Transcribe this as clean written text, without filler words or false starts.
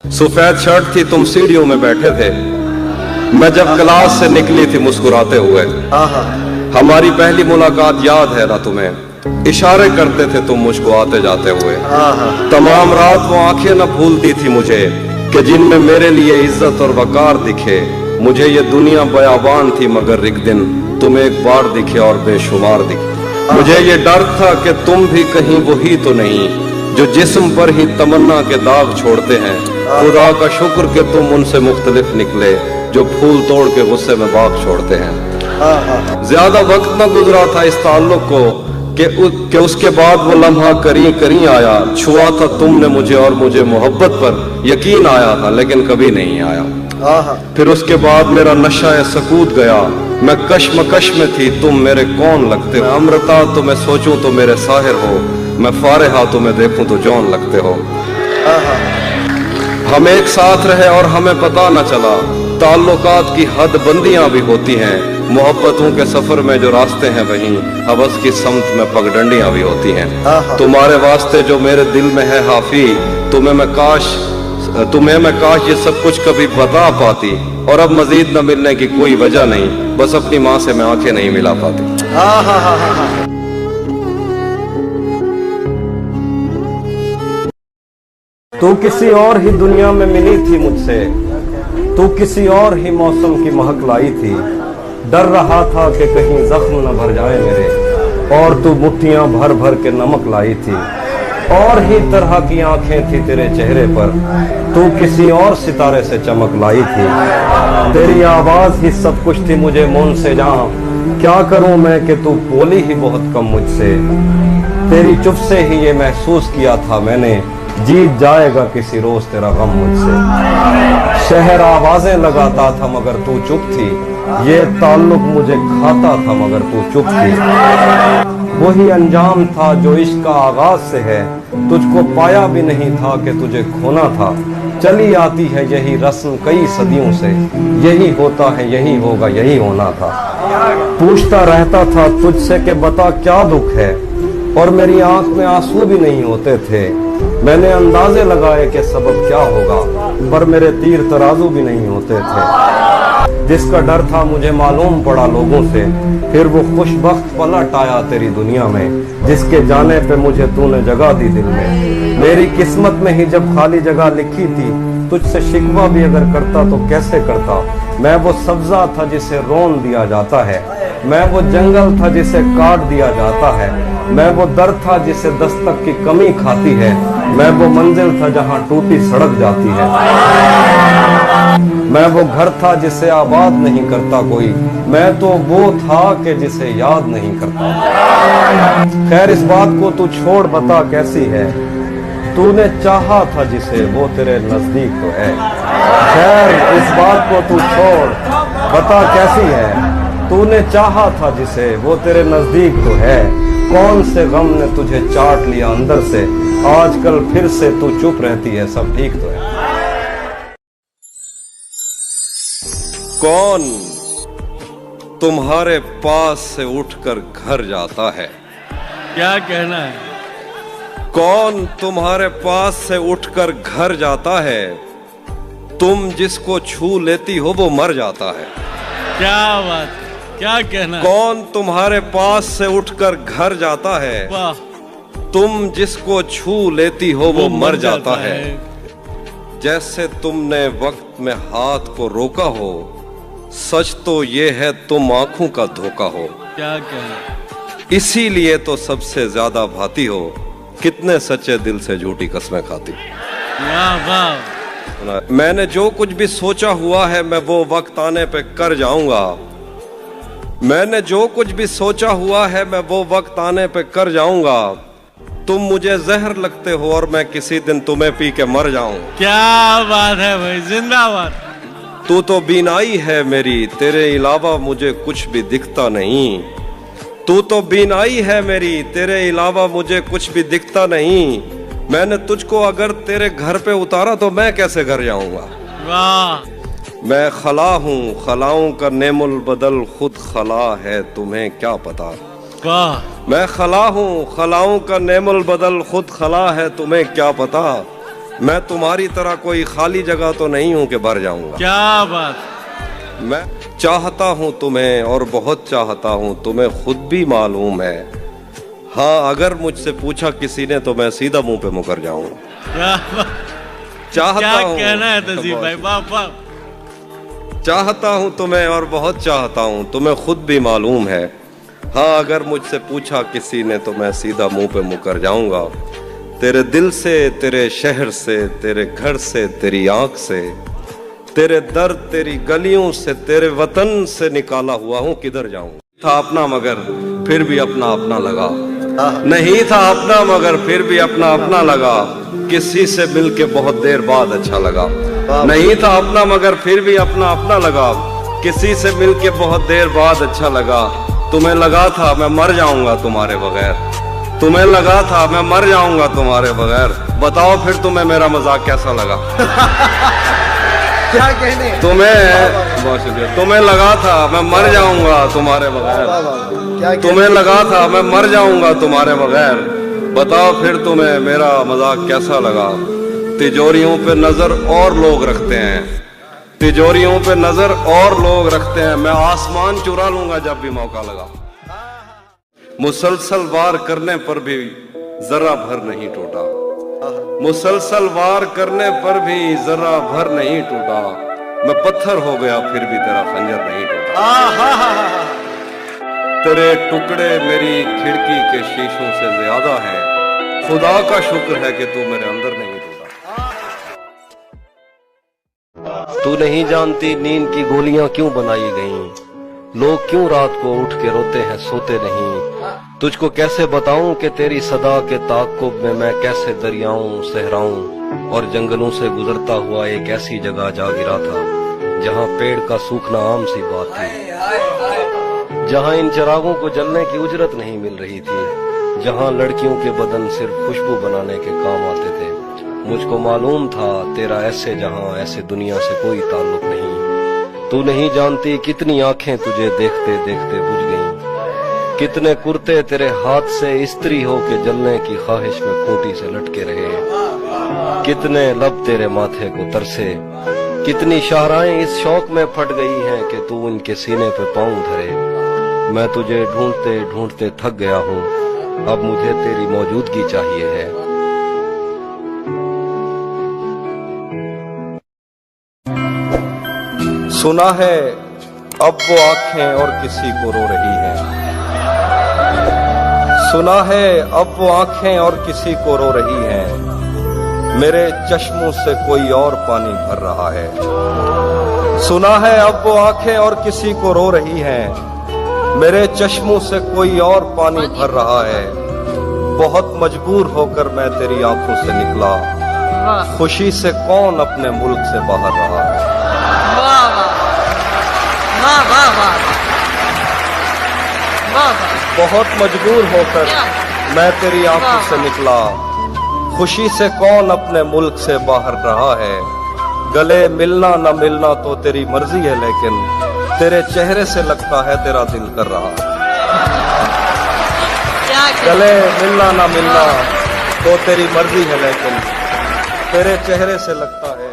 सफेद शर्ट थी, तुम सीढ़ियों में बैठे थे, मैं जब क्लास से निकली थी मुस्कुराते हुए। हमारी पहली मुलाकात याद है ना तुम्हें, इशारे करते थे तुम मुझको आते जाते हुए। तमाम रात वो आंखें न भूलती थी मुझे कि जिनमें मेरे लिए इज्जत और वकार दिखे। मुझे ये दुनिया बयाबान थी मगर एक दिन तुम एक बार दिखे और बेशुमार दिखे। मुझे ये डर था कि तुम भी कहीं वही तो नहीं जो जिस्म पर ही तमन्ना के दाग छोड़ते हैं। खुदा का शुक्र कि तुम उनसे मुख्तलिफ निकले जो फूल तोड़ के गुस्से में बाग छोड़ते हैं। ज्यादा वक्त न गुजरा था इस ताल्लुक को कि उसके बाद वो लम्हा करी करी आया। छुआ था तुमने मुझे और मुझे मोहब्बत पर यकीन आया था, लेकिन कभी नहीं आया। फिर उसके बाद मेरा नशा सकूत गया, मैं कश्मकश में थी, तुम मेरे कौन लगते हो। अमृता तो मैं सोचूं तो मेरे साहिर हो, मैं फारिहा तो मैं देखूं तो जौन लगते हो। हम एक साथ रहे और हमें पता न चला, ताल्लुकात की हद बंदियां भी होती हैं। मोहब्बतों के सफर में जो रास्ते हैं वहीं हवस की समत में पगडंडियां भी होती हैं। तुम्हारे वास्ते जो मेरे दिल में है हाफी, तुम्हें मैं काश ये सब कुछ कभी बता पाती। और अब मजीद न मिलने की कोई वजह नहीं, बस अपनी माँ से मैं आंखें नहीं मिला पाती। तू किसी और ही दुनिया में मिली थी मुझसे, तू किसी और ही मौसम की महक लाई थी। डर रहा था कि कहीं जख्म न भर जाए मेरे, और तू मुट्ठियां भर भर के नमक लाई थी। और ही तरह की आंखें थी तेरे चेहरे पर, तू किसी और सितारे से चमक लाई थी। तेरी आवाज ही सब कुछ थी मुझे मौन से जहां, क्या करूं मैं कि तू बोली ही बहुत कम मुझसे। तेरी चुप से ही ये महसूस किया था मैंने, जीत जाएगा किसी रोज तेरा गम मुझसे। शहर आवाजें लगाता था मगर तू चुप थी, ये ताल्लुक मुझे खाता था मगर तू चुप थी। वही अंजाम था जो इश्क का आगाज से है, तुझको पाया भी नहीं था कि तुझे खोना था। चली आती है यही रस्म कई सदियों से, यही होता है यही होगा यही होना था। पूछता रहता था तुझसे कि बता क्या दुख है, और मेरी आंख में आंसू भी नहीं होते थे। मैंने अंदाजे लगाए कि सबब क्या होगा, पर मेरे तीर तराजू भी नहीं होते थे। जिसका डर था मुझे मालूम पड़ा लोगों से, फिर वो खुशबख्त पलट आया तेरी दुनिया में, जिसके जाने पे मुझे तूने जगह दी दिल में। मेरी किस्मत में ही जब खाली जगह लिखी थी, तुझसे शिकवा भी अगर करता तो कैसे करता। मैं वो सब्जा था जिसे रोन दिया जाता है, मैं वो जंगल था जिसे काट दिया जाता है, मैं वो दर था जिसे दस्तक की कमी खाती है, मैं वो मंजिल था जहां टूटी सड़क जाती है, मैं वो घर था जिसे आबाद नहीं करता कोई, मैं तो वो था कि जिसे याद नहीं करता। खैर इस बात को तू छोड़, बता कैसी है, तूने चाहा था जिसे वो तेरे नजदीक तो है। खैर इस बात को तू छोड़, बता कैसी है, तूने चाहा था जिसे वो तेरे नजदीक तो है। कौन से गम ने तुझे चाट लिया अंदर से, आजकल फिर से तू चुप रहती है, सब ठीक तो है। कौन तुम्हारे पास से उठकर घर जाता है, क्या कहना है? कौन तुम्हारे पास से उठकर घर जाता है, तुम जिसको छू लेती हो वो मर जाता है। क्या बात, क्या कहना है? कौन तुम्हारे पास से उठकर घर जाता है, वाह, तुम जिसको छू लेती हो वो मर जाता है। जैसे तुमने वक्त में हाथ को रोका हो, सच तो ये है तुम आंखों का धोखा हो। क्या कहना, इसीलिए तो सबसे ज्यादा भाती हो, कितने सच्चे दिल से झूठी कस्में खाती। वाह वाह। मैंने जो कुछ भी सोचा हुआ है मैं वो वक्त आने पे कर जाऊंगा, मैंने जो कुछ भी सोचा हुआ है मैं वो वक्त आने पे कर जाऊंगा। तुम मुझे जहर लगते हो और मैं किसी दिन तुम्हें पी के मर जाऊं। क्या बात है भाई, जिंदाबाद। तू तो बीनाई है मेरी, तेरे अलावा मुझे कुछ भी दिखता नहीं। तू तो बीनाई है मेरी, तेरे अलावा मुझे कुछ भी दिखता नहीं। मैंने तुझको अगर तेरे घर पे उतारा तो मैं कैसे घर जाऊंगा। वाह। मैं खला हूँ, खलाओं का नेमुल बदल खुद खला है, तुम्हें क्या पता। वाह। मैं खला हूँ, खलाओं का नेमुल बदल खुद खला है, तुम्हें क्या पता। मैं तुम्हारी तरह कोई खाली जगह तो नहीं हूं कि भर जाऊंगा। क्या बात, मैं चाहता हूं तुम्हें और बहुत चाहता हूं, तुम्हें खुद भी मालूम है। हाँ, अगर मुझसे पूछा किसी ने तो मैं सीधा मुंह पे मुकर जाऊंगा। क्या बात, चाहता क्या हूं, कहना है तहसीब भाई, वाह वाह। चाहता हूं तुम्हें और बहुत चाहता हूं, तुम्हें खुद भी मालूम है। हाँ, अगर मुझसे पूछा किसी ने तो मैं सीधा मुंह पे मुकर जाऊंगा। तेरे दिल से, तेरे शहर से, तेरे घर से, तेरी आंख से, तेरे दर, तेरी गलियों से, तेरे वतन से निकाला हुआ हूं, किधर जाऊं। था अपना मगर फिर भी अपना अपना लगा, नहीं था अपना मगर फिर भी अपना अपना लगा। किसी से मिलके बहुत देर बाद अच्छा लगा। नहीं था अपना मगर फिर भी अपना अपना लगा, किसी से मिलके बहुत देर बाद अच्छा लगा। तुम्हें लगा था मैं मर जाऊंगा तुम्हारे बगैर, तुम्हें लगा था मैं मर जाऊंगा तुम्हारे बगैर। बताओ फिर तुम्हें मेरा मजाक कैसा लगा। क्या कहने, बहुत शुक्रिया। तुम्हें लगा था मैं मर जाऊंगा तुम्हारे बगैर, तुम्हें लगा था मैं मर जाऊंगा तुम्हारे बगैर। बताओ फिर तुम्हें मेरा मजाक कैसा लगा। तिजोरियों पे नजर और लोग रखते हैं, तिजोरियों पे नजर और लोग रखते हैं, मैं आसमान चुरा लूंगा जब भी मौका लगा। मुसलसल वार करने पर भी जरा भर नहीं टूटा, मुसलसल वार करने पर भी जरा भर नहीं टूटा। मैं पत्थर हो गया फिर भी तेरा खंजर नहीं टूटा। तेरे टुकड़े मेरी खिड़की के शीशों से ज्यादा हैं, खुदा का शुक्र है कि तू मेरे अंदर नहीं टूटा। तू नहीं जानती नींद की गोलियां क्यों बनाई गईं, लोग क्यों रात को उठ के रोते हैं सोते नहीं। तुझको कैसे बताऊं कि तेरी सदा के ताक़ुब में मैं कैसे दरियाओं सहराओं और जंगलों से गुजरता हुआ एक ऐसी जगह जा गिरा था जहां पेड़ का सूखना आम सी बात थी, जहां इन चिरागों को जलने की उजरत नहीं मिल रही थी, जहां लड़कियों के बदन सिर्फ खुशबू बनाने के काम आते थे। मुझको मालूम था तेरा ऐसे जहां ऐसे दुनिया से कोई ताल्लुक नहीं। तू नहीं जानती कितनी आंखें तुझे देखते देखते बुझ गईं, कितने कुर्ते तेरे हाथ से इस्त्री होके जलने की ख्वाहिश में खूंटी से लटके रहे, कितने लब तेरे माथे को तरसे, कितनी शाहराएं इस शौक में फट गई हैं कि तू उनके सीने पे पांव धरे। मैं तुझे ढूंढते ढूंढते थक गया हूँ, अब मुझे तेरी मौजूदगी चाहिए है। सुना है अब वो आंखें और किसी को रो रही हैं, सुना है अब वो आंखें और किसी को रो रही हैं, मेरे चश्मों से कोई और पानी भर रहा है। सुना है अब वो आंखें और किसी को रो रही हैं, मेरे चश्मों से कोई और पानी भर रहा है। बहुत मजबूर होकर मैं तेरी आंखों से निकला, खुशी से कौन अपने मुल्क से बाहर रहा है। बहुत मजबूर होकर मैं तेरी आंखों से निकला, खुशी से कौन अपने मुल्क से बाहर रहा है। गले मिलना न मिलना तो तेरी मर्जी है, लेकिन तेरे चेहरे से लगता है तेरा दिल कर रहा है। गले मिलना न मिलना तो तेरी मर्जी है, लेकिन तेरे चेहरे से लगता है